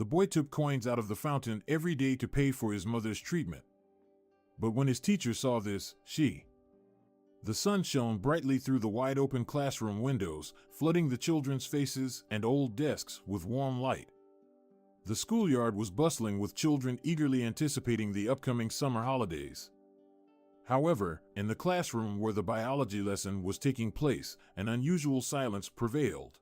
The boy took coins out of the fountain every day to pay for his mother's treatment. But when his teacher saw this, the sun shone brightly through the wide-open classroom windows, flooding the children's faces and old desks with warm light. The schoolyard was bustling with children eagerly anticipating the upcoming summer holidays. However, in the classroom where the biology lesson was taking place, an unusual silence prevailed.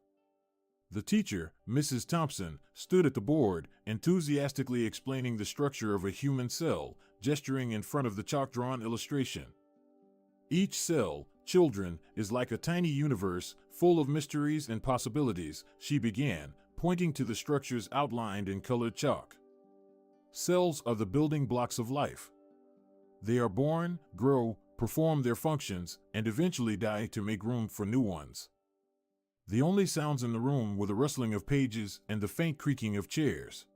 The teacher, Mrs. Thompson, stood at the board, enthusiastically explaining the structure of a human cell, gesturing in front of the chalk-drawn illustration. Each cell, children, is like a tiny universe, full of mysteries and possibilities, she began, pointing to the structures outlined in colored chalk. Cells are the building blocks of life. They are born, grow, perform their functions, and eventually die to make room for new ones. The only sounds in the room were the rustling of pages and the faint creaking of chairs.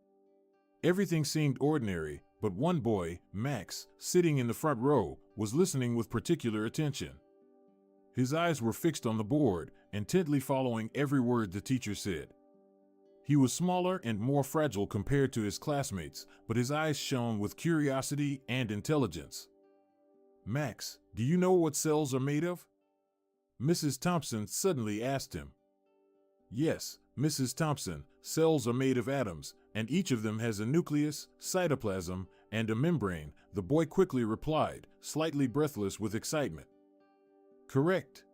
Everything seemed ordinary, but one boy, Max, sitting in the front row, was listening with particular attention. His eyes were fixed on the board, intently following every word the teacher said. He was smaller and more fragile compared to his classmates, but his eyes shone with curiosity and intelligence. "Max, do you know what cells are made of?" Mrs. Thompson suddenly asked him. "Yes, Mrs. Thompson, cells are made of atoms, and each of them has a nucleus, cytoplasm, and a membrane," the boy quickly replied, slightly breathless with excitement. "Correct.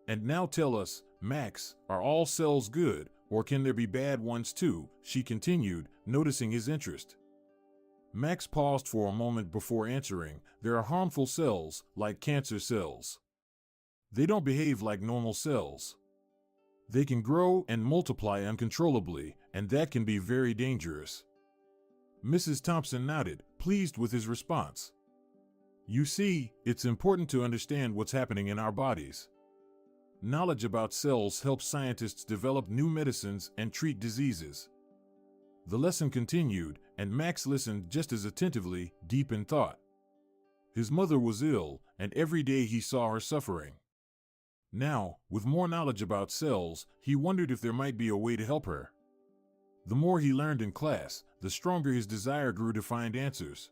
And now tell us, Max, are all cells good, or can there be bad ones too?" she continued, noticing his interest. Max paused for a moment before answering. "There are harmful cells, like cancer cells. They don't behave like normal cells. They can grow and multiply uncontrollably, and that can be very dangerous." Mrs. Thompson nodded, pleased with his response. "You see, it's important to understand what's happening in our bodies. Knowledge about cells helps scientists develop new medicines and treat diseases." The lesson continued, and Max listened just as attentively, deep in thought. His mother was ill, and every day he saw her suffering. Now, with more knowledge about cells, he wondered if there might be a way to help her. The more he learned in class, the stronger his desire grew to find answers.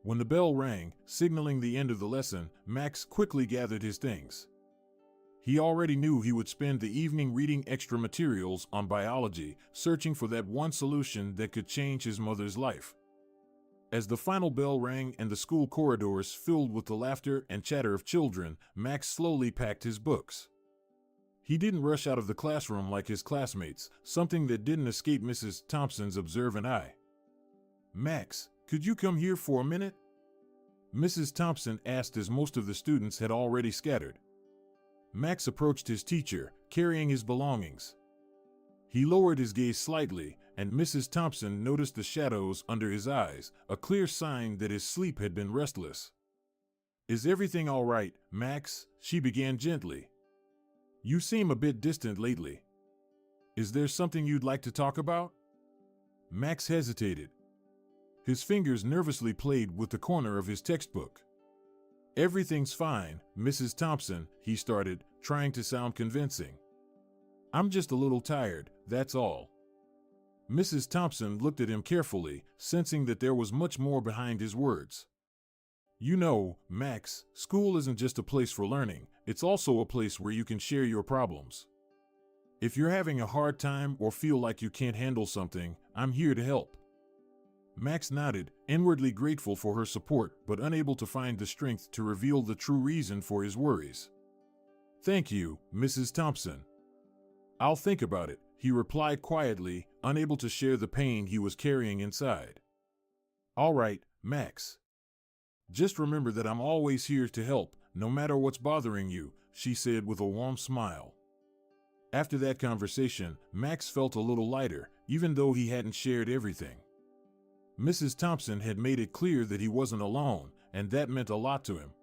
When the bell rang, signaling the end of the lesson, Max quickly gathered his things. He already knew he would spend the evening reading extra materials on biology, searching for that one solution that could change his mother's life. As the final bell rang and the school corridors filled with the laughter and chatter of children, Max slowly packed his books. He didn't rush out of the classroom like his classmates, something that didn't escape Mrs. Thompson's observant eye. "Max, could you come here for a minute?" Mrs. Thompson asked as most of the students had already scattered. Max approached his teacher, carrying his belongings. He lowered his gaze slightly, and Mrs. Thompson noticed the shadows under his eyes, a clear sign that his sleep had been restless. "Is everything all right, Max?" she began gently. "You seem a bit distant lately. Is there something you'd like to talk about?" Max hesitated. His fingers nervously played with the corner of his textbook. "Everything's fine, Mrs. Thompson," he started, trying to sound convincing. "I'm just a little tired, that's all." Mrs. Thompson looked at him carefully, sensing that there was much more behind his words. "You know, Max, school isn't just a place for learning, it's also a place where you can share your problems. If you're having a hard time or feel like you can't handle something, I'm here to help." Max nodded, inwardly grateful for her support but unable to find the strength to reveal the true reason for his worries. "Thank you, Mrs. Thompson. I'll think about it," he replied quietly, unable to share the pain he was carrying inside. "All right, Max. Just remember that I'm always here to help, no matter what's bothering you," she said with a warm smile. After that conversation, Max felt a little lighter, even though he hadn't shared everything. Mrs. Thompson had made it clear that he wasn't alone, and that meant a lot to him.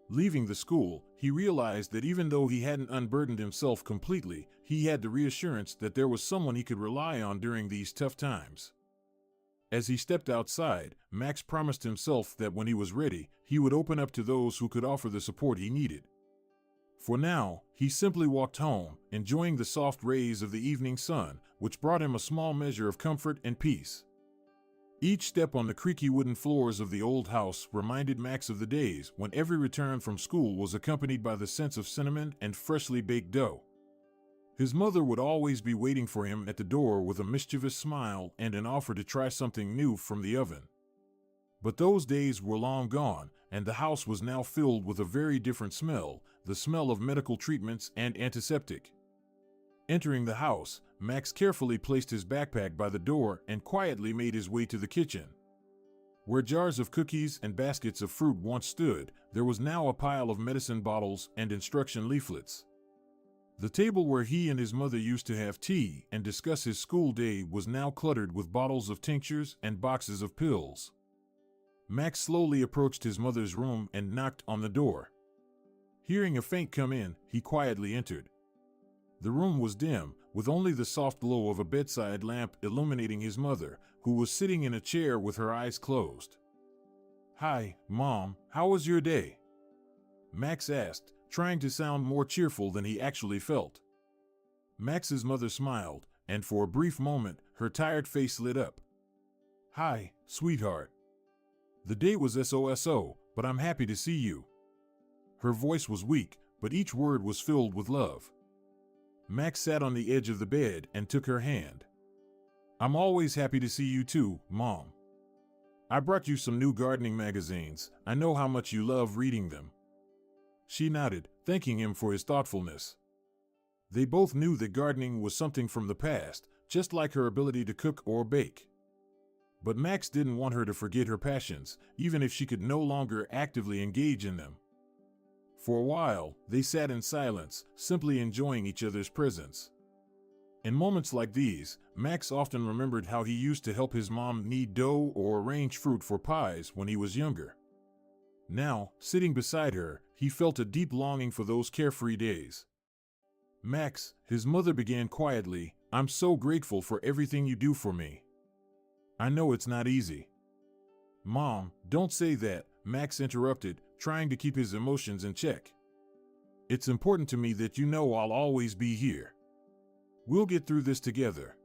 Leaving the school, he realized that even though he hadn't unburdened himself completely, he had the reassurance that there was someone he could rely on during these tough times. As he stepped outside, Max promised himself that when he was ready, he would open up to those who could offer the support he needed. For now, he simply walked home, enjoying the soft rays of the evening sun, which brought him a small measure of comfort and peace. Each step on the creaky wooden floors of the old house reminded Max of the days when every return from school was accompanied by the scent of cinnamon and freshly baked dough. His mother would always be waiting for him at the door with a mischievous smile and an offer to try something new from the oven. But those days were long gone, and the house was now filled with a very different smell, the smell of medical treatments and antiseptic. Entering the house, Max carefully placed his backpack by the door and quietly made his way to the kitchen. Where jars of cookies and baskets of fruit once stood, there was now a pile of medicine bottles and instruction leaflets. The table where he and his mother used to have tea and discuss his school day was now cluttered with bottles of tinctures and boxes of pills. Max slowly approached his mother's room and knocked on the door. Hearing a faint come in, he quietly entered. The room was dim, with only the soft glow of a bedside lamp illuminating his mother, who was sitting in a chair with her eyes closed. "Hi, Mom, how was your day?" Max asked, trying to sound more cheerful than he actually felt. Max's mother smiled, and for a brief moment, her tired face lit up. "Hi, sweetheart. The day was so, but I'm happy to see you." Her voice was weak, but each word was filled with love. Max sat on the edge of the bed and took her hand. "I'm always happy to see you too, Mom. I brought you some new gardening magazines. I know how much you love reading them." She nodded, thanking him for his thoughtfulness. They both knew that gardening was something from the past, just like her ability to cook or bake. But Max didn't want her to forget her passions, even if she could no longer actively engage in them. For a while, they sat in silence, simply enjoying each other's presence. In moments like these, Max often remembered how he used to help his mom knead dough or arrange fruit for pies when he was younger. Now, sitting beside her, he felt a deep longing for those carefree days. "Max," his mother began quietly, "I'm so grateful for everything you do for me. I know it's not easy." "Mom, don't say that," Max interrupted, trying to keep his emotions in check. "It's important to me that you know I'll always be here. We'll get through this together."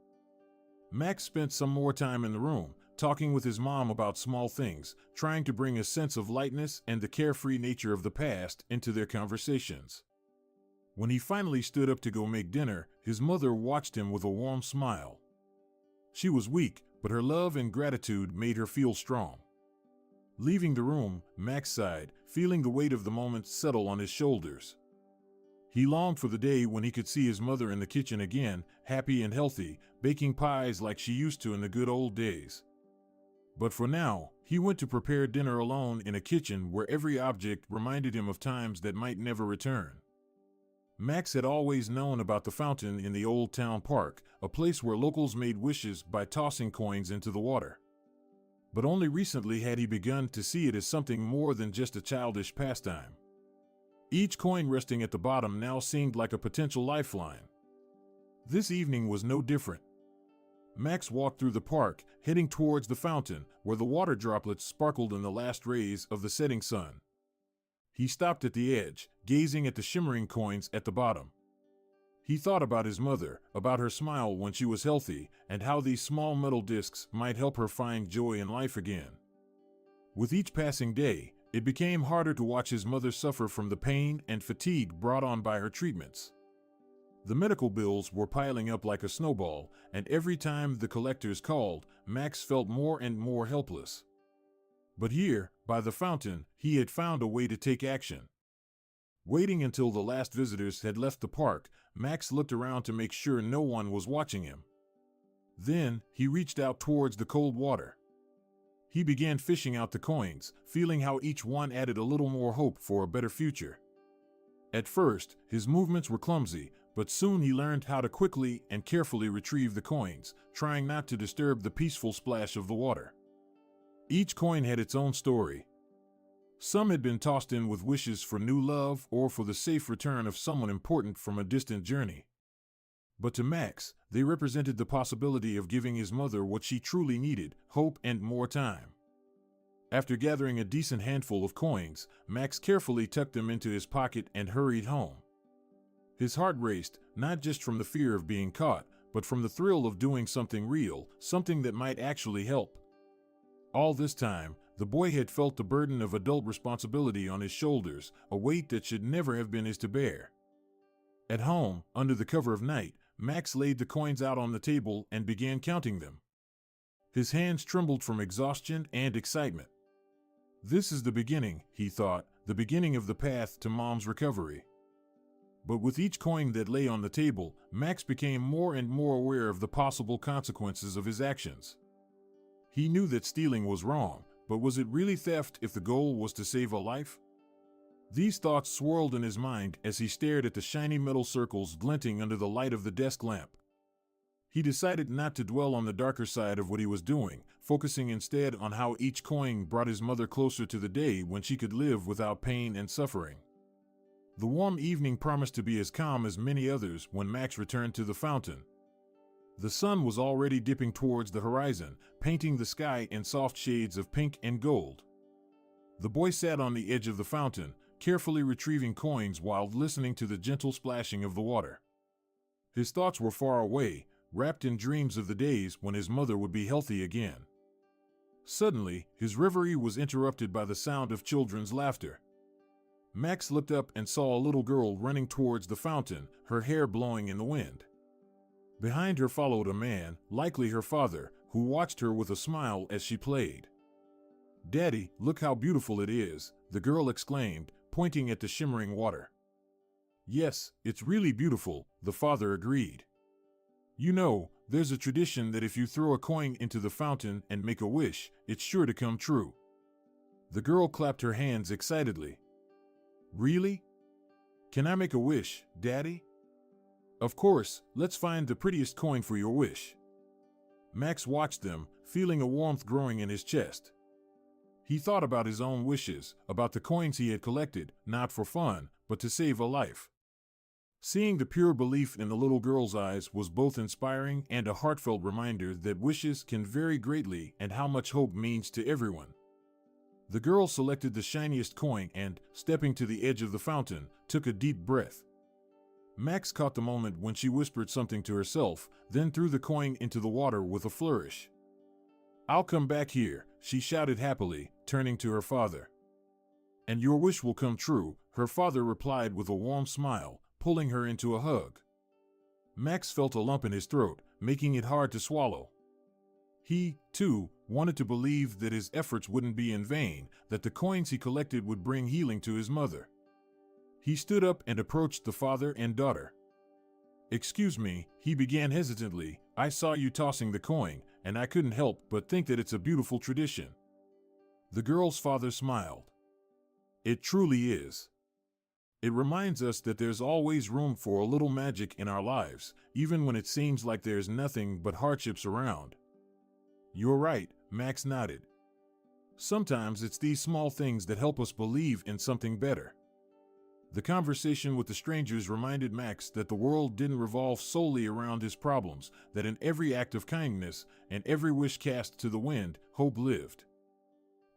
Max spent some more time in the room, talking with his mom about small things, trying to bring a sense of lightness and the carefree nature of the past into their conversations. When he finally stood up to go make dinner, his mother watched him with a warm smile. She was weak, but her love and gratitude made her feel strong. Leaving the room, Max sighed, feeling the weight of the moment settle on his shoulders. He longed for the day when he could see his mother in the kitchen again, happy and healthy, baking pies like she used to in the good old days. But for now, he went to prepare dinner alone in a kitchen where every object reminded him of times that might never return. Max had always known about the fountain in the old town park, a place where locals made wishes by tossing coins into the water. But only recently had he begun to see it as something more than just a childish pastime. Each coin resting at the bottom now seemed like a potential lifeline. This evening was no different. Max walked through the park, heading towards the fountain, where the water droplets sparkled in the last rays of the setting sun. He stopped at the edge, gazing at the shimmering coins at the bottom. He thought about his mother, about her smile when she was healthy, and how these small metal discs might help her find joy in life again. With each passing day, it became harder to watch his mother suffer from the pain and fatigue brought on by her treatments. The medical bills were piling up like a snowball, and every time the collectors called, Max felt more and more helpless. But here, by the fountain, he had found a way to take action. Waiting until the last visitors had left the park, Max looked around to make sure no one was watching him. Then, he reached out towards the cold water. He began fishing out the coins, feeling how each one added a little more hope for a better future. At first, his movements were clumsy, but soon he learned how to quickly and carefully retrieve the coins, trying not to disturb the peaceful splash of the water. Each coin had its own story. Some had been tossed in with wishes for new love or for the safe return of someone important from a distant journey. But to Max, they represented the possibility of giving his mother what she truly needed, hope and more time. After gathering a decent handful of coins, Max carefully tucked them into his pocket and hurried home. His heart raced, not just from the fear of being caught, but from the thrill of doing something real, something that might actually help. All this time, the boy had felt the burden of adult responsibility on his shoulders, a weight that should never have been his to bear. At home, under the cover of night, Max laid the coins out on the table and began counting them. His hands trembled from exhaustion and excitement. This is the beginning, he thought, the beginning of the path to Mom's recovery. But with each coin that lay on the table, Max became more and more aware of the possible consequences of his actions. He knew that stealing was wrong, but was it really theft if the goal was to save a life? These thoughts swirled in his mind as he stared at the shiny metal circles glinting under the light of the desk lamp. He decided not to dwell on the darker side of what he was doing, focusing instead on how each coin brought his mother closer to the day when she could live without pain and suffering. The warm evening promised to be as calm as many others when Max returned to the fountain. The sun was already dipping towards the horizon, painting the sky in soft shades of pink and gold. The boy sat on the edge of the fountain, carefully retrieving coins while listening to the gentle splashing of the water. His thoughts were far away, wrapped in dreams of the days when his mother would be healthy again. Suddenly, his reverie was interrupted by the sound of children's laughter. Max looked up and saw a little girl running towards the fountain, her hair blowing in the wind. Behind her followed a man, likely her father, who watched her with a smile as she played. "Daddy, look how beautiful it is," the girl exclaimed, pointing at the shimmering water. "Yes, it's really beautiful," the father agreed. "You know, there's a tradition that if you throw a coin into the fountain and make a wish, it's sure to come true." The girl clapped her hands excitedly. "Really? Can I make a wish, Daddy?" "Of course, let's find the prettiest coin for your wish." Max watched them, feeling a warmth growing in his chest. He thought about his own wishes, about the coins he had collected, not for fun, but to save a life. Seeing the pure belief in the little girl's eyes was both inspiring and a heartfelt reminder that wishes can vary greatly and how much hope means to everyone. The girl selected the shiniest coin and, stepping to the edge of the fountain, took a deep breath. Max caught the moment when she whispered something to herself, then threw the coin into the water with a flourish. "I'll come back here," she shouted happily, turning to her father. "And your wish will come true," her father replied with a warm smile, pulling her into a hug. Max felt a lump in his throat, making it hard to swallow. He, too, wanted to believe that his efforts wouldn't be in vain, that the coins he collected would bring healing to his mother. He stood up and approached the father and daughter. "Excuse me," he began hesitantly, "I saw you tossing the coin, and I couldn't help but think that it's a beautiful tradition." The girl's father smiled. "It truly is. It reminds us that there's always room for a little magic in our lives, even when it seems like there's nothing but hardships around." "You're right," Max nodded. "Sometimes it's these small things that help us believe in something better." The conversation with the strangers reminded Max that the world didn't revolve solely around his problems, that in every act of kindness and every wish cast to the wind, hope lived.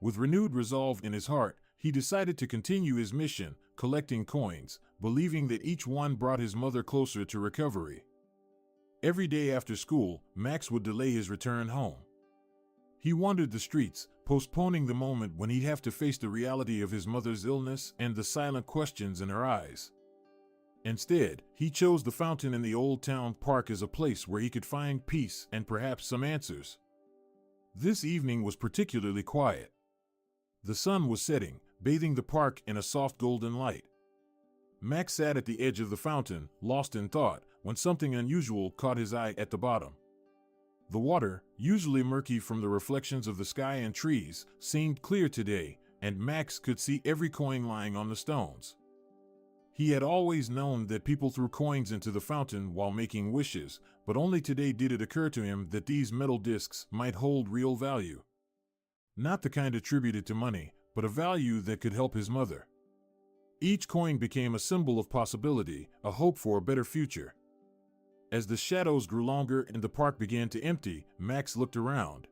With renewed resolve in his heart, he decided to continue his mission, collecting coins, believing that each one brought his mother closer to recovery. Every day after school, Max would delay his return home. He wandered the streets, postponing the moment when he'd have to face the reality of his mother's illness and the silent questions in her eyes. Instead, he chose the fountain in the old town park as a place where he could find peace and perhaps some answers. This evening was particularly quiet. The sun was setting, bathing the park in a soft golden light. Max sat at the edge of the fountain, lost in thought, when something unusual caught his eye at the bottom. The water, usually murky from the reflections of the sky and trees, seemed clear today, and Max could see every coin lying on the stones. He had always known that people threw coins into the fountain while making wishes, but only today did it occur to him that these metal discs might hold real value. Not the kind attributed to money, but a value that could help his mother. Each coin became a symbol of possibility, a hope for a better future. As the shadows grew longer and the park began to empty, Max looked around.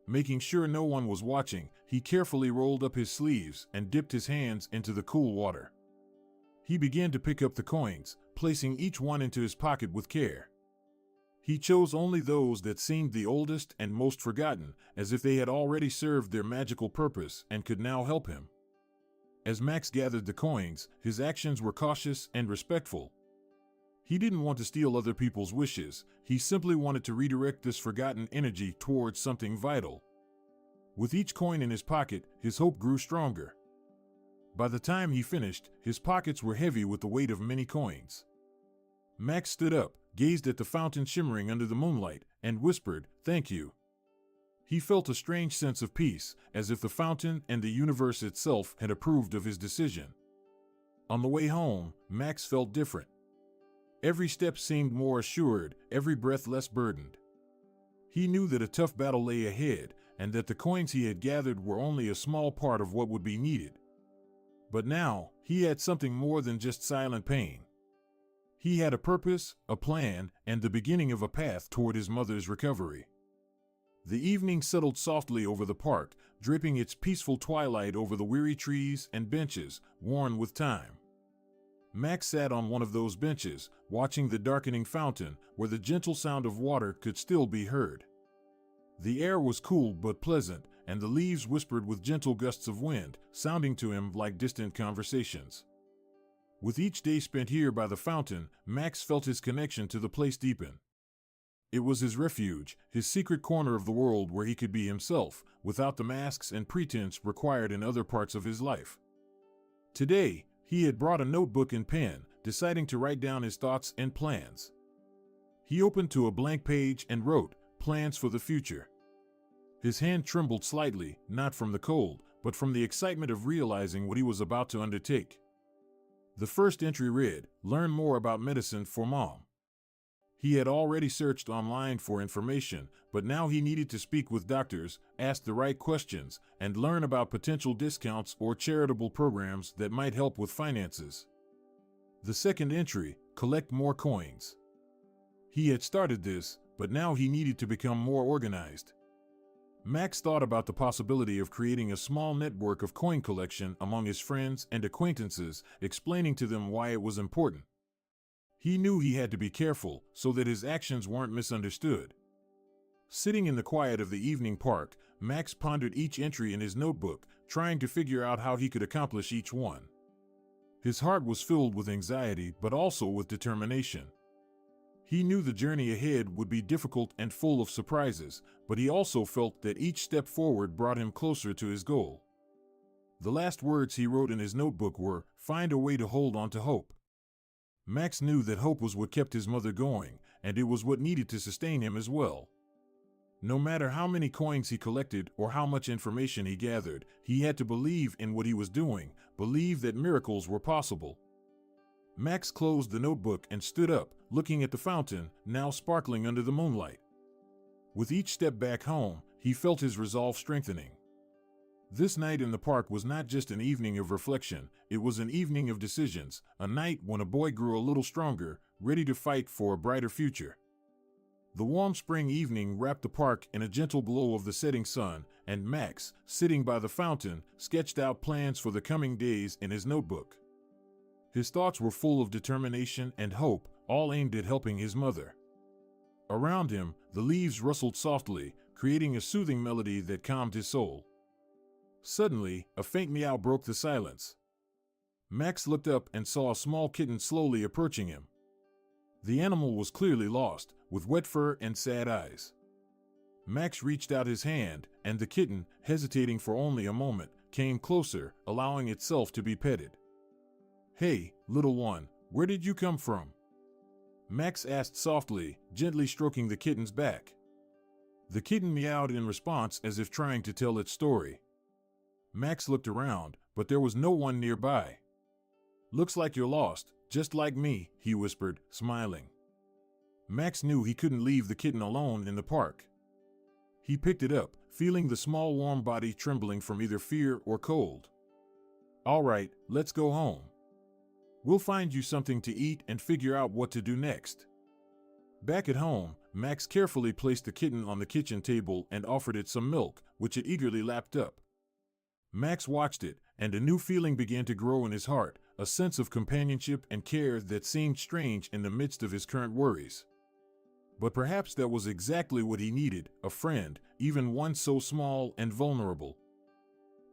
Making sure no one was watching, he carefully rolled up his sleeves and dipped his hands into the cool water. He began to pick up the coins, placing each one into his pocket with care. He chose only those that seemed the oldest and most forgotten, as if they had already served their magical purpose and could now help him. As Max gathered the coins, his actions were cautious and respectful. He didn't want to steal other people's wishes, he simply wanted to redirect this forgotten energy towards something vital. With each coin in his pocket, his hope grew stronger. By the time he finished, his pockets were heavy with the weight of many coins. Max stood up, gazed at the fountain shimmering under the moonlight, and whispered, "Thank you." He felt a strange sense of peace, as if the fountain and the universe itself had approved of his decision. On the way home, Max felt different. Every step seemed more assured, every breath less burdened. He knew that a tough battle lay ahead, and that the coins he had gathered were only a small part of what would be needed. But now, he had something more than just silent pain. He had a purpose, a plan, and the beginning of a path toward his mother's recovery. The evening settled softly over the park, draping its peaceful twilight over the weary trees and benches, worn with time. Max sat on one of those benches, watching the darkening fountain, where the gentle sound of water could still be heard. The air was cool but pleasant, and the leaves whispered with gentle gusts of wind, sounding to him like distant conversations. With each day spent here by the fountain, Max felt his connection to the place deepen. It was his refuge, his secret corner of the world where he could be himself, without the masks and pretense required in other parts of his life. Today, he had brought a notebook and pen, deciding to write down his thoughts and plans. He opened to a blank page and wrote, "Plans for the future." His hand trembled slightly, not from the cold, but from the excitement of realizing what he was about to undertake. The first entry read, "Learn more about medicine for Mom." He had already searched online for information, but now he needed to speak with doctors, ask the right questions, and learn about potential discounts or charitable programs that might help with finances. The second entry, "Collect more coins." He had started this, but now he needed to become more organized. Max thought about the possibility of creating a small network of coin collection among his friends and acquaintances, explaining to them why it was important. He knew he had to be careful so that his actions weren't misunderstood. Sitting in the quiet of the evening park, Max pondered each entry in his notebook, trying to figure out how he could accomplish each one. His heart was filled with anxiety, but also with determination. He knew the journey ahead would be difficult and full of surprises, but he also felt that each step forward brought him closer to his goal. The last words he wrote in his notebook were, "Find a way to hold on to hope." Max knew that hope was what kept his mother going, and it was what needed to sustain him as well. No matter how many coins he collected or how much information he gathered, he had to believe in what he was doing, believe that miracles were possible. Max closed the notebook and stood up, looking at the fountain, now sparkling under the moonlight. With each step back home, he felt his resolve strengthening. This night in the park was not just an evening of reflection, it was an evening of decisions, a night when a boy grew a little stronger, ready to fight for a brighter future. The warm spring evening wrapped the park in a gentle glow of the setting sun, and Max, sitting by the fountain, sketched out plans for the coming days in his notebook. His thoughts were full of determination and hope, all aimed at helping his mother. Around him, the leaves rustled softly, creating a soothing melody that calmed his soul. Suddenly, a faint meow broke the silence. Max looked up and saw a small kitten slowly approaching him. The animal was clearly lost, with wet fur and sad eyes. Max reached out his hand, and the kitten, hesitating for only a moment, came closer, allowing itself to be petted. "Hey, little one, where did you come from?" Max asked softly, gently stroking the kitten's back. The kitten meowed in response as if trying to tell its story. Max looked around, but there was no one nearby. "Looks like you're lost, just like me," he whispered, smiling. Max knew he couldn't leave the kitten alone in the park. He picked it up, feeling the small warm body trembling from either fear or cold. "All right, let's go home. We'll find you something to eat and figure out what to do next." Back at home, Max carefully placed the kitten on the kitchen table and offered it some milk, which it eagerly lapped up. Max watched it, and a new feeling began to grow in his heart, a sense of companionship and care that seemed strange in the midst of his current worries. But perhaps that was exactly what he needed, a friend, even one so small and vulnerable.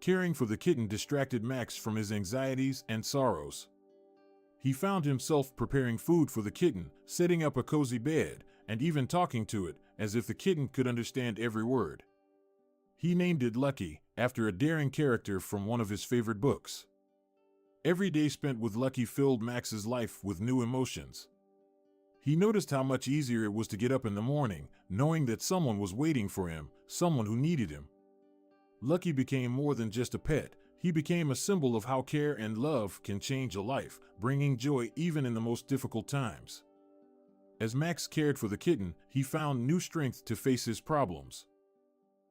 Caring for the kitten distracted Max from his anxieties and sorrows. He found himself preparing food for the kitten, setting up a cozy bed, and even talking to it, as if the kitten could understand every word. He named it Lucky, after a daring character from one of his favorite books. Every day spent with Lucky filled Max's life with new emotions. He noticed how much easier it was to get up in the morning, knowing that someone was waiting for him, someone who needed him. Lucky became more than just a pet. He became a symbol of how care and love can change a life, bringing joy even in the most difficult times. As Max cared for the kitten, he found new strength to face his problems.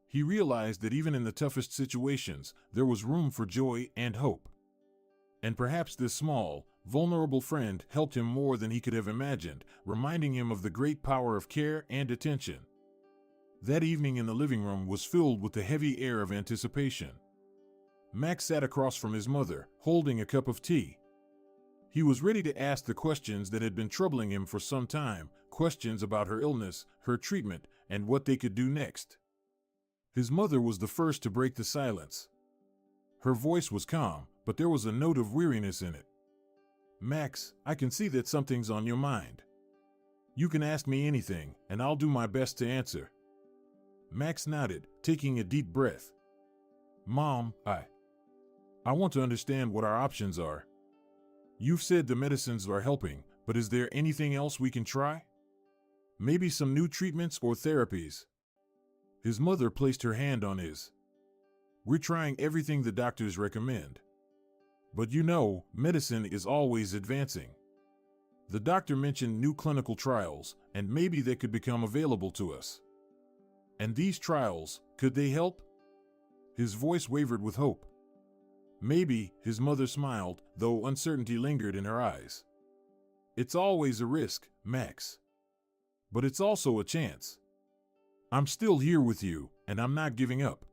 He realized that even in the toughest situations, there was room for joy and hope. And perhaps this small, vulnerable friend helped him more than he could have imagined, reminding him of the great power of care and attention. That evening in the living room was filled with the heavy air of anticipation. Max sat across from his mother, holding a cup of tea. He was ready to ask the questions that had been troubling him for some time, questions about her illness, her treatment, and what they could do next. His mother was the first to break the silence. Her voice was calm, but there was a note of weariness in it. "Max, I can see that something's on your mind. You can ask me anything, and I'll do my best to answer." Max nodded, taking a deep breath. "Mom, I want to understand what our options are. You've said the medicines are helping, but is there anything else we can try? Maybe some new treatments or therapies?" His mother placed her hand on his. "We're trying everything the doctors recommend. But you know, medicine is always advancing. The doctor mentioned new clinical trials, and maybe they could become available to us. And these trials, could they help?" His voice wavered with hope. "Maybe," his mother smiled, though uncertainty lingered in her eyes. "It's always a risk, Max. But it's also a chance. I'm still here with you, and I'm not giving up."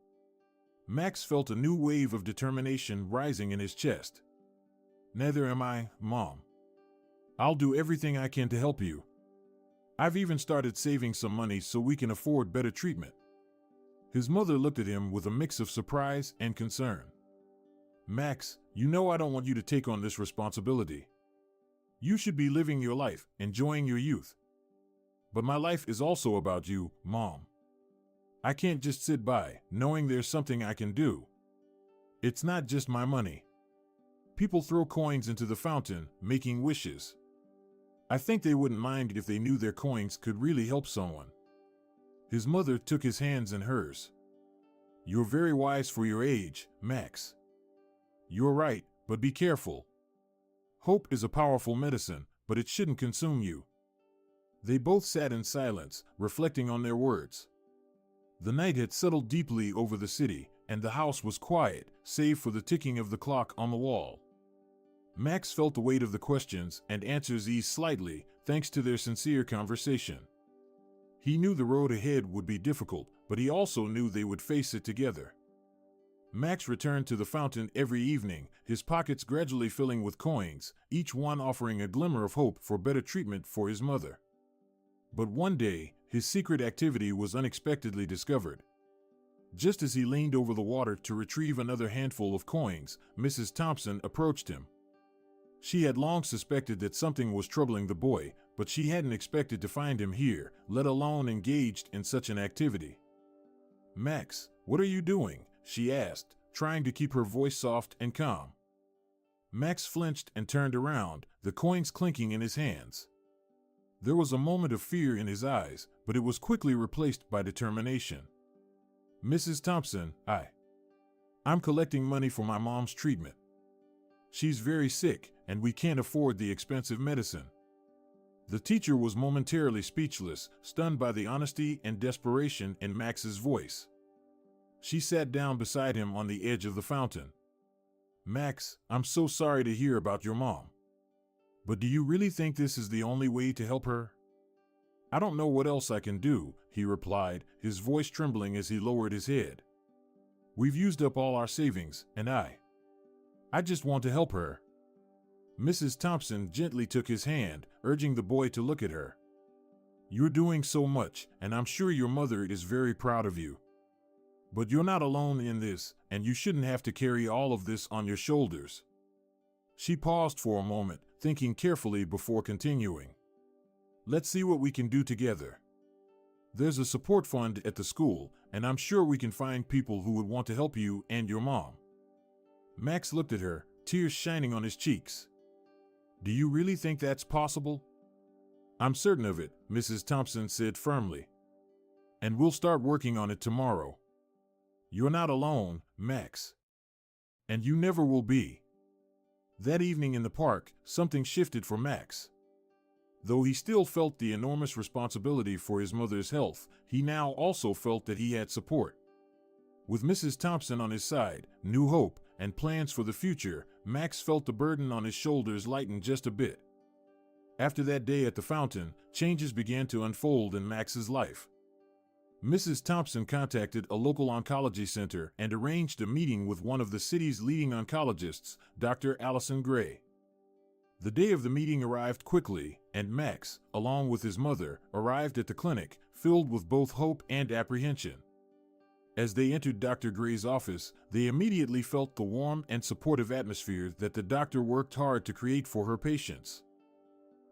Max felt a new wave of determination rising in his chest. "Neither am I, Mom. I'll do everything I can to help you. I've even started saving some money so we can afford better treatment." His mother looked at him with a mix of surprise and concern. "Max, you know I don't want you to take on this responsibility. You should be living your life, enjoying your youth. But my life is also about you, Mom. I can't just sit by, knowing there's something I can do. It's not just my money. People throw coins into the fountain, making wishes. I think they wouldn't mind if they knew their coins could really help someone." His mother took his hands in hers. "You're very wise for your age, Max. You're right, but be careful. Hope is a powerful medicine, but it shouldn't consume you." They both sat in silence, reflecting on their words. The night had settled deeply over the city, and the house was quiet, save for the ticking of the clock on the wall. Max felt the weight of the questions and answers eased slightly, thanks to their sincere conversation. He knew the road ahead would be difficult, but he also knew they would face it together. Max returned to the fountain every evening, his pockets gradually filling with coins, each one offering a glimmer of hope for better treatment for his mother. But one day, his secret activity was unexpectedly discovered. Just as he leaned over the water to retrieve another handful of coins, Mrs. Thompson approached him. She had long suspected that something was troubling the boy, but she hadn't expected to find him here, let alone engaged in such an activity. "Max, what are you doing?" she asked, trying to keep her voice soft and calm. Max flinched and turned around, the coins clinking in his hands. There was a moment of fear in his eyes, but it was quickly replaced by determination. "Mrs. Thompson, I'm collecting money for my mom's treatment. She's very sick, and we can't afford the expensive medicine." The teacher was momentarily speechless, stunned by the honesty and desperation in Max's voice. She sat down beside him on the edge of the fountain. "Max, I'm so sorry to hear about your mom. But do you really think this is the only way to help her?" "I don't know what else I can do," he replied, his voice trembling as he lowered his head. "We've used up all our savings, and I just want to help her. Mrs. Thompson gently took his hand, urging the boy to look at her. "You're doing so much, and I'm sure your mother is very proud of you. But you're not alone in this, and you shouldn't have to carry all of this on your shoulders." She paused for a moment, thinking carefully before continuing. "Let's see what we can do together. There's a support fund at the school, and I'm sure we can find people who would want to help you and your mom." Max looked at her, tears shining on his cheeks. "Do you really think that's possible?" "I'm certain of it," Mrs. Thompson said firmly. "And we'll start working on it tomorrow. You're not alone, Max. And you never will be." That evening in the park, something shifted for Max. Though he still felt the enormous responsibility for his mother's health, he now also felt that he had support. With Mrs. Thompson on his side, new hope, and plans for the future, Max felt the burden on his shoulders lighten just a bit. After that day at the fountain, changes began to unfold in Max's life. Mrs. Thompson contacted a local oncology center and arranged a meeting with one of the city's leading oncologists, Dr. Allison Gray. The day of the meeting arrived quickly, and Max, along with his mother, arrived at the clinic, filled with both hope and apprehension. As they entered Dr. Gray's office, they immediately felt the warm and supportive atmosphere that the doctor worked hard to create for her patients.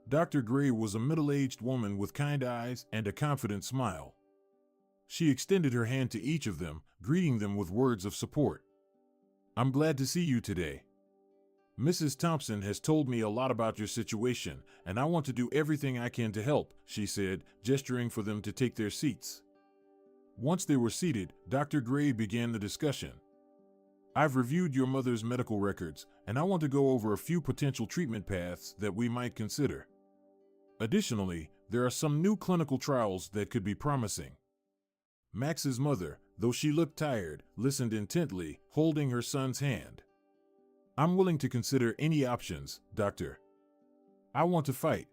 Dr. Gray was a middle-aged woman with kind eyes and a confident smile. She extended her hand to each of them, greeting them with words of support. "I'm glad to see you today. Mrs. Thompson has told me a lot about your situation, and I want to do everything I can to help," she said, gesturing for them to take their seats. Once they were seated, Dr. Gray began the discussion. "I've reviewed your mother's medical records, and I want to go over a few potential treatment paths that we might consider. Additionally, there are some new clinical trials that could be promising." Max's mother, though she looked tired, listened intently, holding her son's hand. "I'm willing to consider any options, Doctor. I want to fight."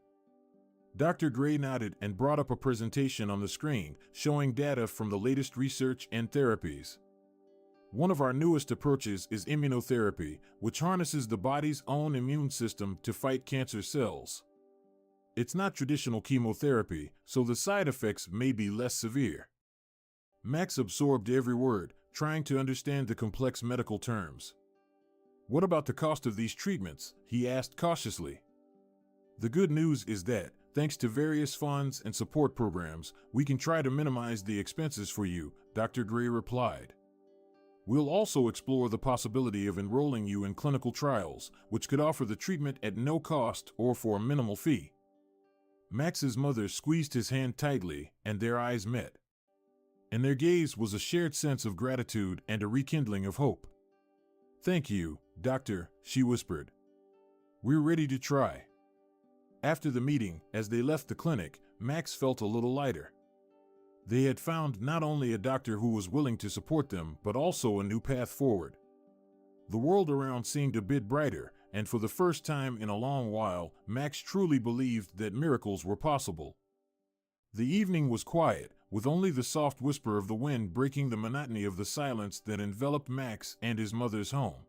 Dr. Gray nodded and brought up a presentation on the screen, showing data from the latest research and therapies. "One of our newest approaches is immunotherapy, which harnesses the body's own immune system to fight cancer cells. It's not traditional chemotherapy, so the side effects may be less severe." Max absorbed every word, trying to understand the complex medical terms. "What about the cost of these treatments?" he asked cautiously. "The good news is that, thanks to various funds and support programs, we can try to minimize the expenses for you," Dr. Gray replied. "We'll also explore the possibility of enrolling you in clinical trials, which could offer the treatment at no cost or for a minimal fee." Max's mother squeezed his hand tightly, and their eyes met. In their gaze was a shared sense of gratitude and a rekindling of hope. "Thank you, Doctor," she whispered. "We're ready to try." After the meeting, as they left the clinic, Max felt a little lighter. They had found not only a doctor who was willing to support them, but also a new path forward. The world around seemed a bit brighter, and for the first time in a long while, Max truly believed that miracles were possible. The evening was quiet, with only the soft whisper of the wind breaking the monotony of the silence that enveloped Max and his mother's home.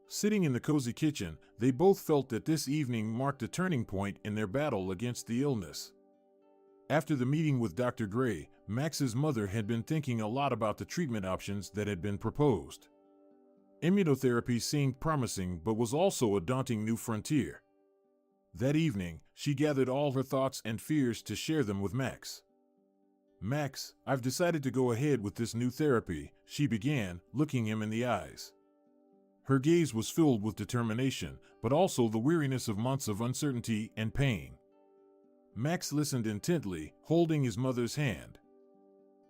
Sitting in the cozy kitchen, they both felt that this evening marked a turning point in their battle against the illness. After the meeting with Dr. Gray, Max's mother had been thinking a lot about the treatment options that had been proposed. Immunotherapy seemed promising, but was also a daunting new frontier. That evening, she gathered all her thoughts and fears to share them with Max. "Max, I've decided to go ahead with this new therapy," she began, looking him in the eyes. Her gaze was filled with determination, but also the weariness of months of uncertainty and pain. Max listened intently, holding his mother's hand.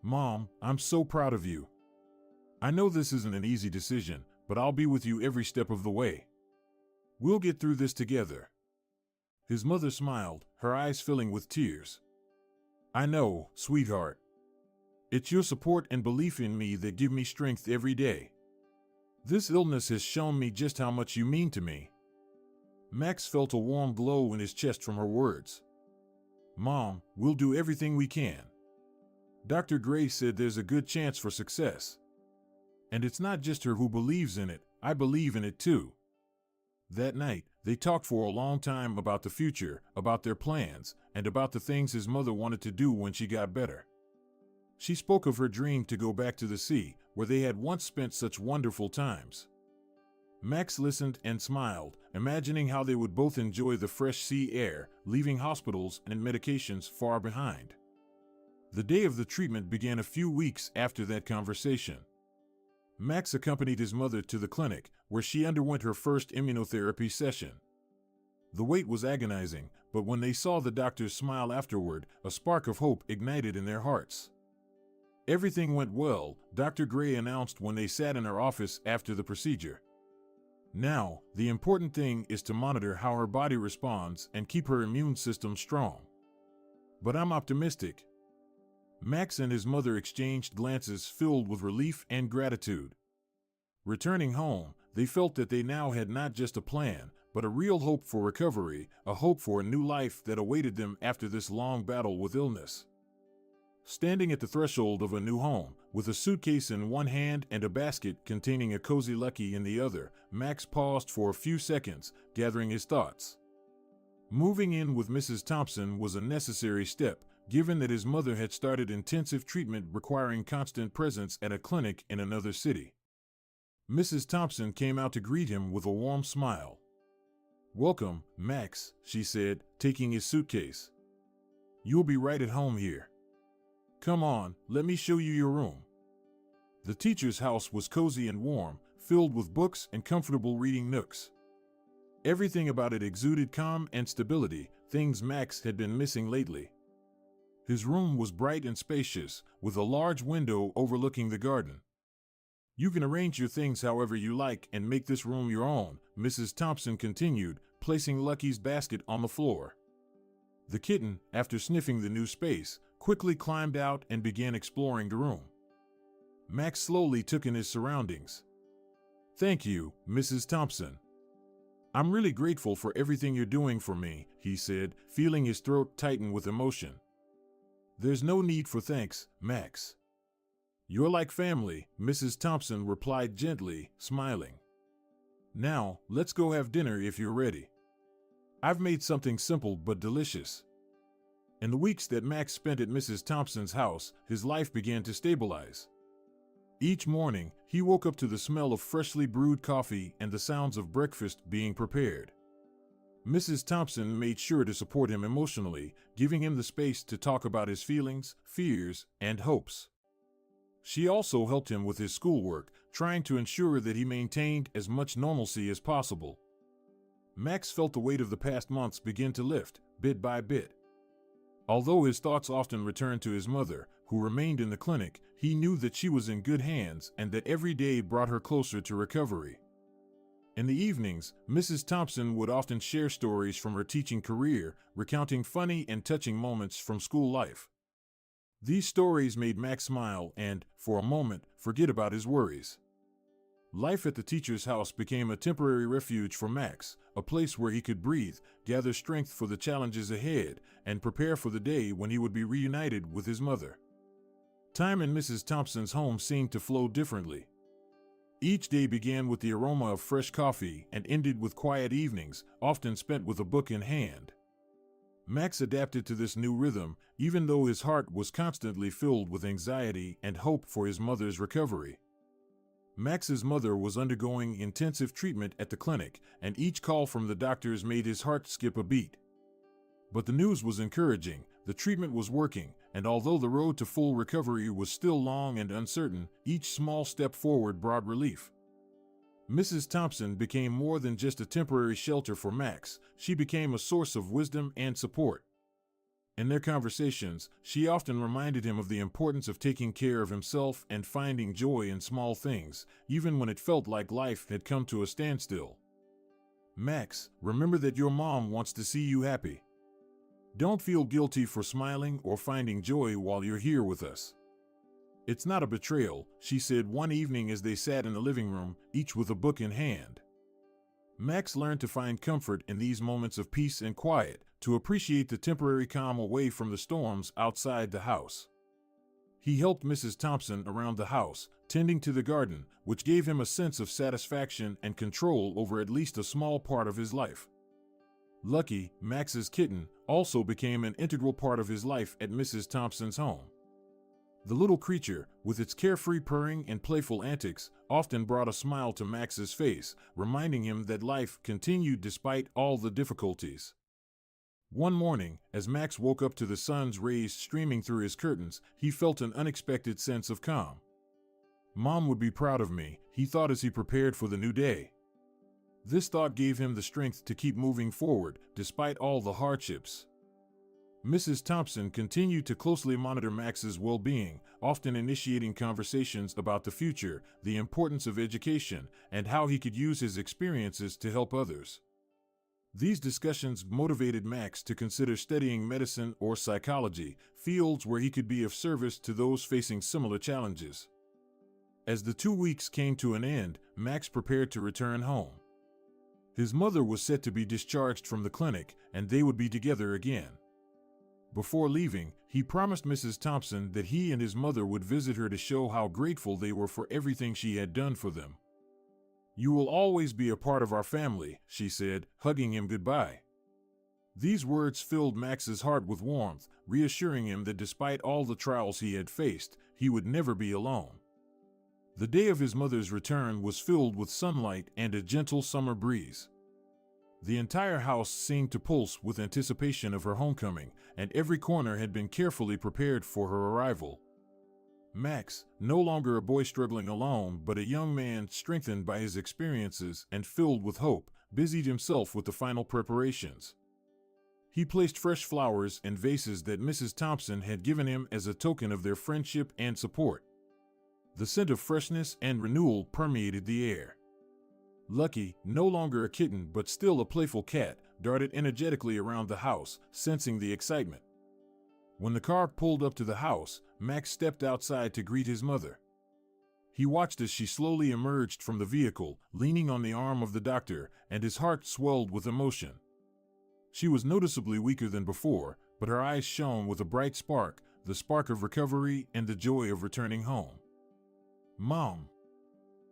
"Mom, I'm so proud of you. I know this isn't an easy decision, but I'll be with you every step of the way. We'll get through this together." His mother smiled, her eyes filling with tears. "I know, sweetheart. It's your support and belief in me that give me strength every day. This illness has shown me just how much you mean to me." Max felt a warm glow in his chest from her words. "Mom, we'll do everything we can. Dr. Gray said there's a good chance for success. And it's not just her who believes in it, I believe in it too." That night, They talked for a long time about the future, about their plans, and about the things his mother wanted to do when she got better. She spoke of her dream to go back to the sea, where they had once spent such wonderful times. Max listened and smiled, imagining how they would both enjoy the fresh sea air, leaving hospitals and medications far behind. The day of the treatment began a few weeks after that conversation. Max accompanied his mother to the clinic, where she underwent her first immunotherapy session. The wait was agonizing, but when they saw the doctor's smile afterward, a spark of hope ignited in their hearts. Everything went well, Dr. Gray announced when they sat in her office after the procedure. Now, the important thing is to monitor how her body responds and keep her immune system strong. But I'm optimistic. Max and his mother exchanged glances filled with relief and gratitude. Returning home, they felt that they now had not just a plan, but a real hope for recovery, a hope for a new life that awaited them after this long battle with illness. Standing at the threshold of a new home, with a suitcase in one hand and a basket containing a cozy Lucky in the other, Max paused for a few seconds, gathering his thoughts. Moving in with Mrs. Thompson was a necessary step, given that his mother had started intensive treatment requiring constant presence at a clinic in another city. Mrs. Thompson came out to greet him with a warm smile. "Welcome, Max," she said, taking his suitcase. "You'll be right at home here. Come on, let me show you your room." The teacher's house was cozy and warm, filled with books and comfortable reading nooks. Everything about it exuded calm and stability, things Max had been missing lately. His room was bright and spacious, with a large window overlooking the garden. "You can arrange your things however you like and make this room your own," Mrs. Thompson continued, placing Lucky's basket on the floor. The kitten, after sniffing the new space, quickly climbed out and began exploring the room. Max slowly took in his surroundings. "Thank you, Mrs. Thompson. I'm really grateful for everything you're doing for me," he said, feeling his throat tighten with emotion. "There's no need for thanks, Max. You're like family," Mrs. Thompson replied gently, smiling. "Now, let's go have dinner if you're ready. I've made something simple but delicious." In the weeks that Max spent at Mrs. Thompson's house, his life began to stabilize. Each morning, he woke up to the smell of freshly brewed coffee and the sounds of breakfast being prepared. Mrs. Thompson made sure to support him emotionally, giving him the space to talk about his feelings, fears, and hopes. She also helped him with his schoolwork, trying to ensure that he maintained as much normalcy as possible. Max felt the weight of the past months begin to lift, bit by bit. Although his thoughts often returned to his mother, who remained in the clinic, he knew that she was in good hands and that every day brought her closer to recovery. In the evenings, Mrs. Thompson would often share stories from her teaching career, recounting funny and touching moments from school life. These stories made Max smile and, for a moment, forget about his worries. Life at the teacher's house became a temporary refuge for Max, a place where he could breathe, gather strength for the challenges ahead, and prepare for the day when he would be reunited with his mother. Time in Mrs. Thompson's home seemed to flow differently. Each day began with the aroma of fresh coffee and ended with quiet evenings, often spent with a book in hand. Max adapted to this new rhythm, even though his heart was constantly filled with anxiety and hope for his mother's recovery. Max's mother was undergoing intensive treatment at the clinic, and each call from the doctors made his heart skip a beat. But the news was encouraging, the treatment was working, and although the road to full recovery was still long and uncertain, each small step forward brought relief. Mrs. Thompson became more than just a temporary shelter for Max, she became a source of wisdom and support. In their conversations, she often reminded him of the importance of taking care of himself and finding joy in small things, even when it felt like life had come to a standstill. "Max, remember that your mom wants to see you happy. Don't feel guilty for smiling or finding joy while you're here with us. It's not a betrayal," she said one evening as they sat in the living room, each with a book in hand. Max learned to find comfort in these moments of peace and quiet, to appreciate the temporary calm away from the storms outside the house. He helped Mrs. Thompson around the house, tending to the garden, which gave him a sense of satisfaction and control over at least a small part of his life. Lucky, Max's kitten, also became an integral part of his life at Mrs. Thompson's home. The little creature, with its carefree purring and playful antics, often brought a smile to Max's face, reminding him that life continued despite all the difficulties. One morning, as Max woke up to the sun's rays streaming through his curtains, he felt an unexpected sense of calm. Mom would be proud of me, he thought as he prepared for the new day. This thought gave him the strength to keep moving forward, despite all the hardships. Mrs. Thompson continued to closely monitor Max's well-being, often initiating conversations about the future, the importance of education, and how he could use his experiences to help others. These discussions motivated Max to consider studying medicine or psychology, fields where he could be of service to those facing similar challenges. As the 2 weeks came to an end, Max prepared to return home. His mother was set to be discharged from the clinic, and they would be together again. Before leaving, he promised Mrs. Thompson that he and his mother would visit her to show how grateful they were for everything she had done for them. "You will always be a part of our family," she said, hugging him goodbye. These words filled Max's heart with warmth, reassuring him that despite all the trials he had faced, he would never be alone. The day of his mother's return was filled with sunlight and a gentle summer breeze. The entire house seemed to pulse with anticipation of her homecoming, and every corner had been carefully prepared for her arrival. Max, no longer a boy struggling alone, but a young man strengthened by his experiences and filled with hope, busied himself with the final preparations. He placed fresh flowers in vases that Mrs. Thompson had given him as a token of their friendship and support. The scent of freshness and renewal permeated the air. Lucky, no longer a kitten but still a playful cat, darted energetically around the house, sensing the excitement. When the car pulled up to the house, Max stepped outside to greet his mother. He watched as she slowly emerged from the vehicle, leaning on the arm of the doctor, and his heart swelled with emotion. She was noticeably weaker than before, but her eyes shone with a bright spark, the spark of recovery and the joy of returning home. "Mom."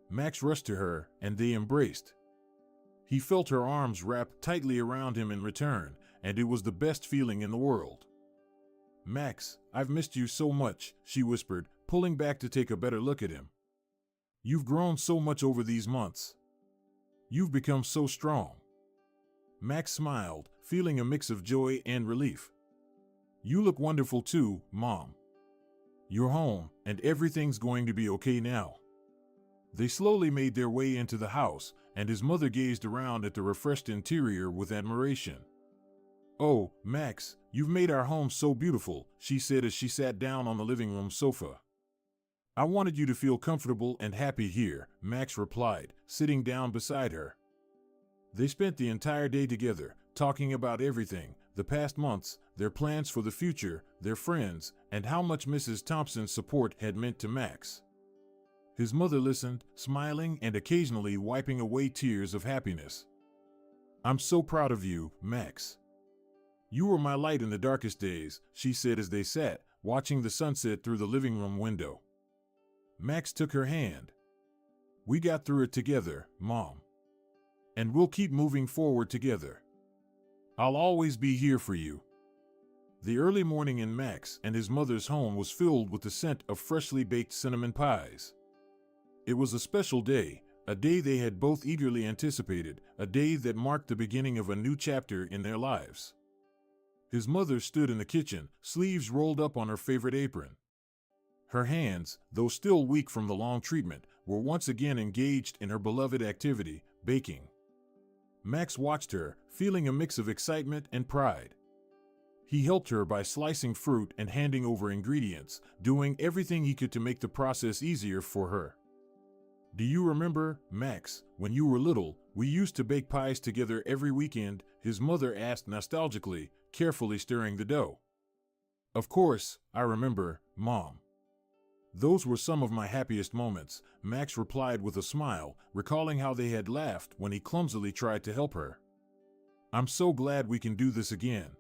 Max rushed to her, and they embraced. He felt her arms wrapped tightly around him in return, and it was the best feeling in the world. "Max, I've missed you so much," she whispered, pulling back to take a better look at him. "You've grown so much over these months. You've become so strong." Max smiled, feeling a mix of joy and relief. "You look wonderful too, Mom. You're home, and everything's going to be okay now." They slowly made their way into the house, and his mother gazed around at the refreshed interior with admiration. "Oh, Max, you've made our home so beautiful," she said as she sat down on the living room sofa. "I wanted you to feel comfortable and happy here," Max replied, sitting down beside her. They spent the entire day together, talking about everything, the past months, their plans for the future, their friends, and how much Mrs. Thompson's support had meant to Max. His mother listened, smiling and occasionally wiping away tears of happiness. "I'm so proud of you, Max. You were my light in the darkest days," she said as they sat, watching the sunset through the living room window. Max took her hand. "We got through it together, Mom. And we'll keep moving forward together. I'll always be here for you." The early morning in Max and his mother's home was filled with the scent of freshly baked cinnamon pies. It was a special day, a day they had both eagerly anticipated, a day that marked the beginning of a new chapter in their lives. His mother stood in the kitchen, sleeves rolled up on her favorite apron. Her hands, though still weak from the long treatment, were once again engaged in her beloved activity, baking. Max watched her, feeling a mix of excitement and pride. He helped her by slicing fruit and handing over ingredients, doing everything he could to make the process easier for her. "Do you remember, Max, when you were little, we used to bake pies together every weekend?" his mother asked nostalgically, carefully stirring the dough. "Of course, I remember, Mom. Those were some of my happiest moments," Max replied with a smile, recalling how they had laughed when he clumsily tried to help her. "I'm so glad we can do this again."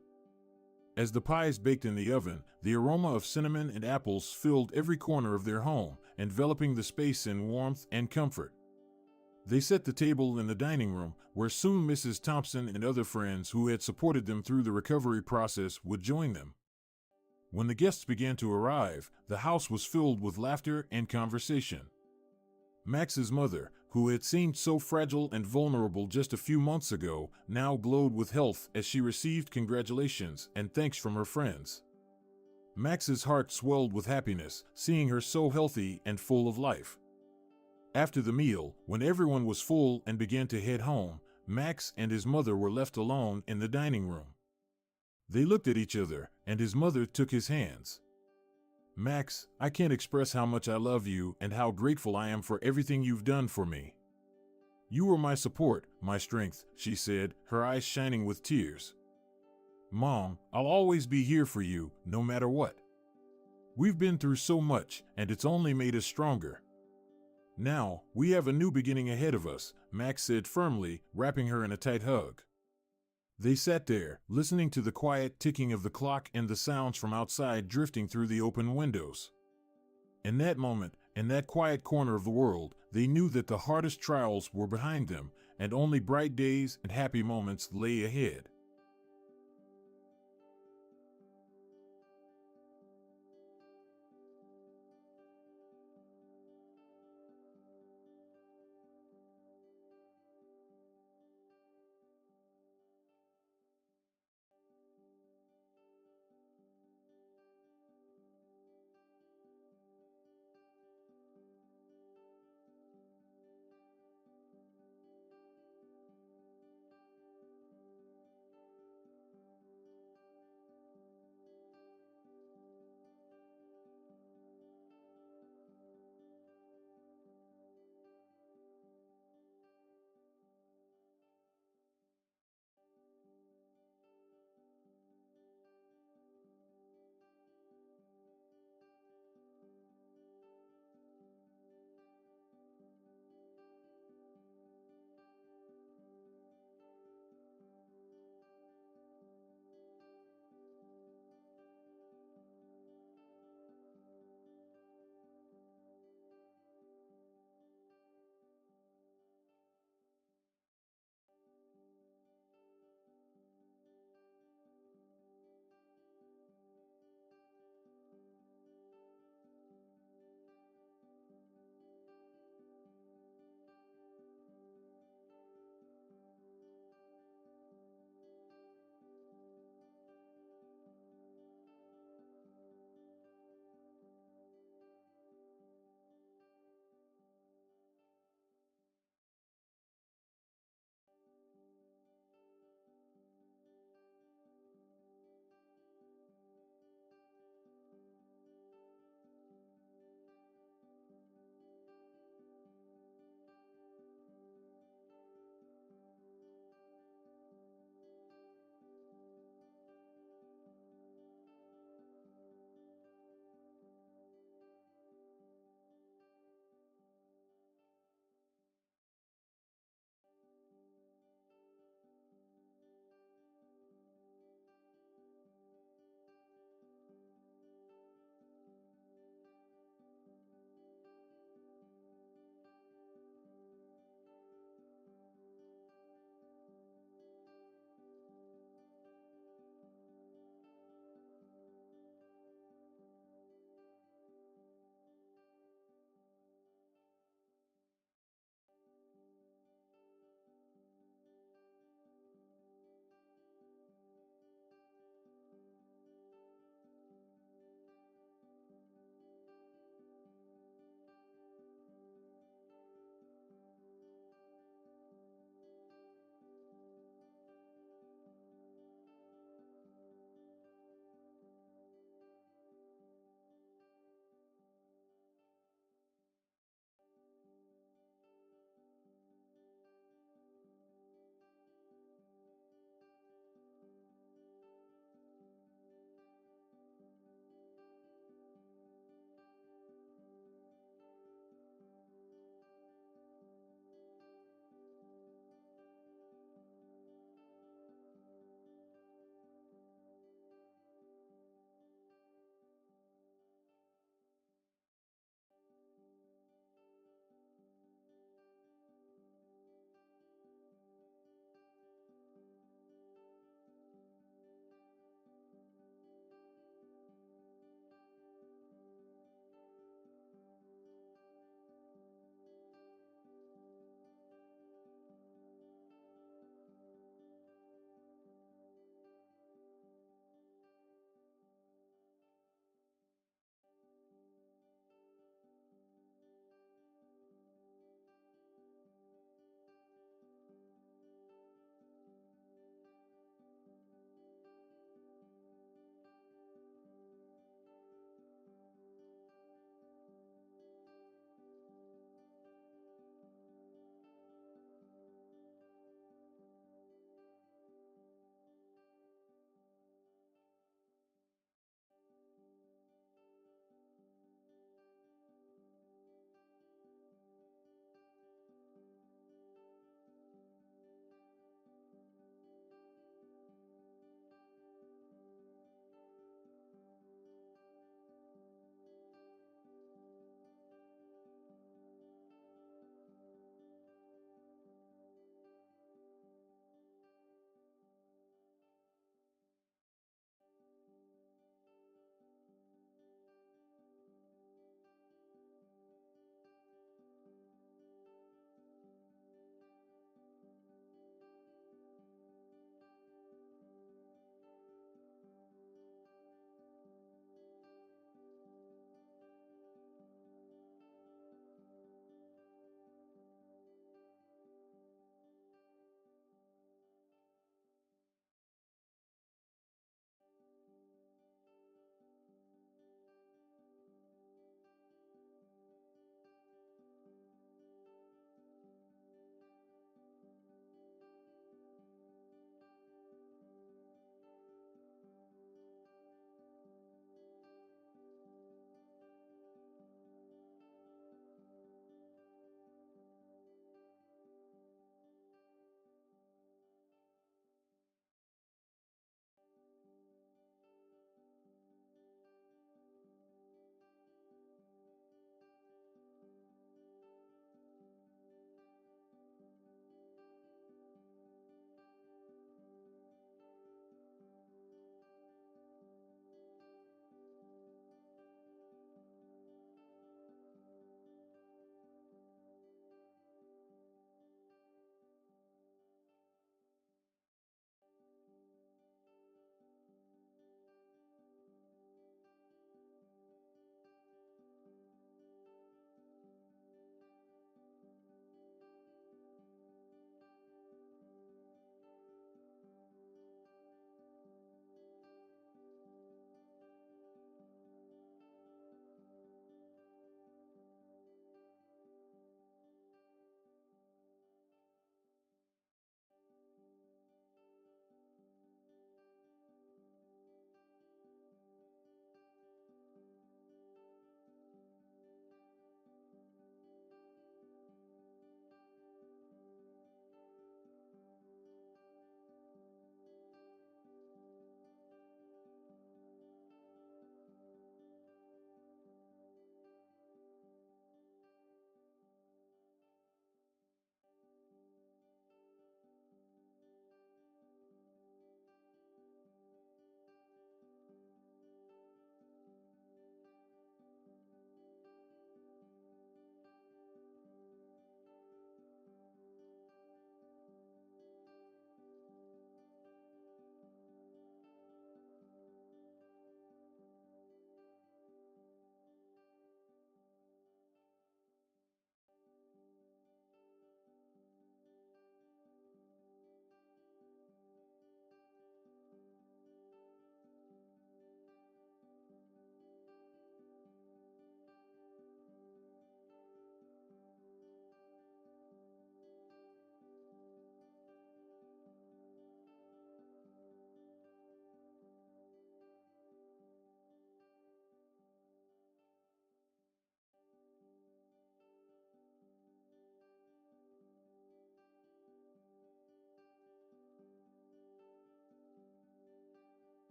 As the pies baked in the oven, the aroma of cinnamon and apples filled every corner of their home, enveloping the space in warmth and comfort. They set the table in the dining room, where soon Mrs. Thompson and other friends who had supported them through the recovery process would join them. When the guests began to arrive, the house was filled with laughter and conversation. Max's mother, who had seemed so fragile and vulnerable just a few months ago, now glowed with health as she received congratulations and thanks from her friends. Max's heart swelled with happiness, seeing her so healthy and full of life. After the meal, when everyone was full and began to head home, Max and his mother were left alone in the dining room. They looked at each other, and his mother took his hands. "Max, I can't express how much I love you and how grateful I am for everything you've done for me. You were my support, my strength," she said, her eyes shining with tears. "Mom, I'll always be here for you, no matter what. We've been through so much, and it's only made us stronger. Now, we have a new beginning ahead of us," Max said firmly, wrapping her in a tight hug. They sat there, listening to the quiet ticking of the clock and the sounds from outside drifting through the open windows. In that moment, in that quiet corner of the world, they knew that the hardest trials were behind them, and only bright days and happy moments lay ahead.